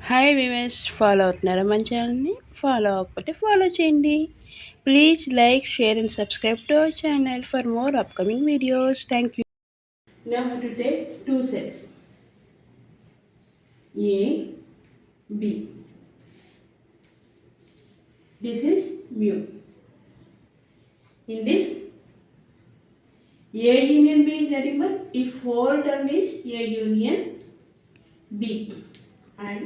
Hi women's follow అవుతున్నారా మన ఛానల్ని ఫాలో అవ్వకపోతే ఫాలో చేయండి please like share and subscribe to our channel for more upcoming videos thank you now to take two sets a b this is mu in this a union b is nothing but if whole term is a union b and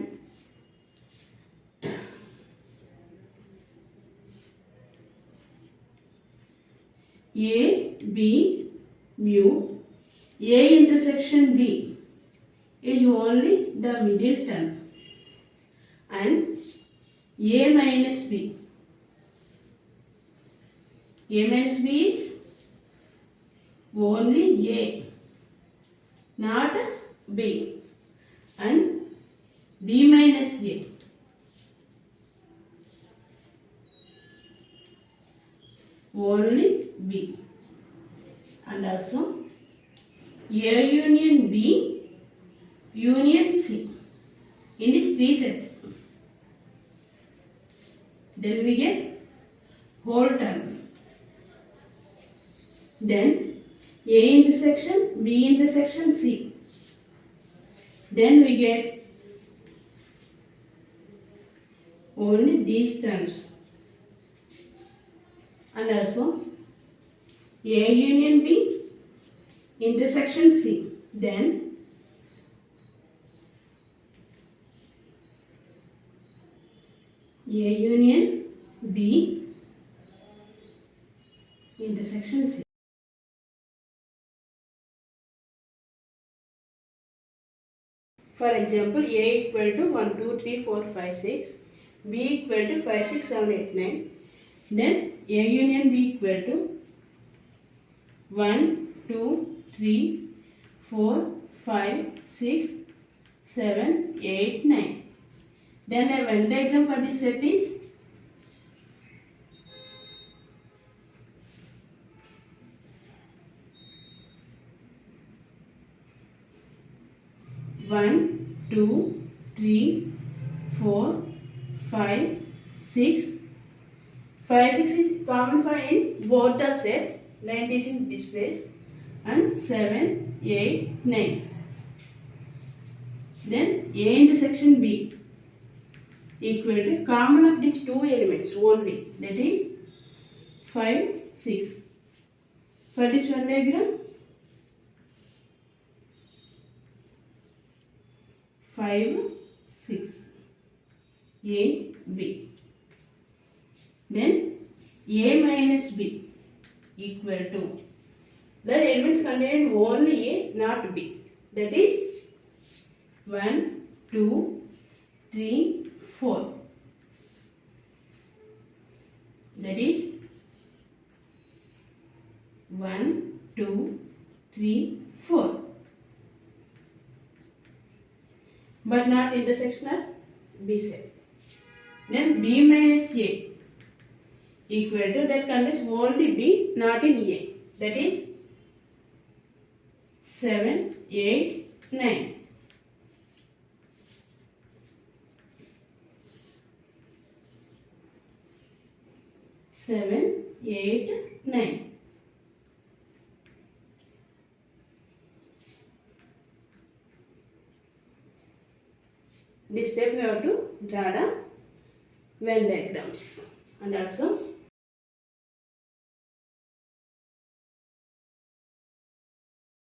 A, B, mu, A intersection B is only the middle term and A minus B. A minus B is only A, not B, and B minus A. Only B, and also A union B union C in these three sets. Then we get whole term. Then A intersection B intersection C. Then we get only these terms. And also A union B intersection C. Then A union B intersection C. For example, A equal to 1, 2, 3, 4, 5, 6. B equal to 5, 6, 7, 8, 9. Then A union B equal to 1, 2, 3, 4, 5, 6, 7, 8, 9. Then a Venn diagram for this set is one, two, three, 4, 5, 6. 5, 6 is common for in both the sets. 9 is in this place and 7, 8, 9. Then A intersection B equal to common of these two elements only, that is 5, 6. For this one diagram 5, 6 A B. Then A minus B equal to the elements contain only A not B, that is 1, 2, 3, 4, that is 1, 2, 3, 4, but not intersectional B set. Then B minus A equal to that contains only B not in A, that is 7, 8, 9. Seven, 8, 9. This step we have to draw the Venn diagrams and also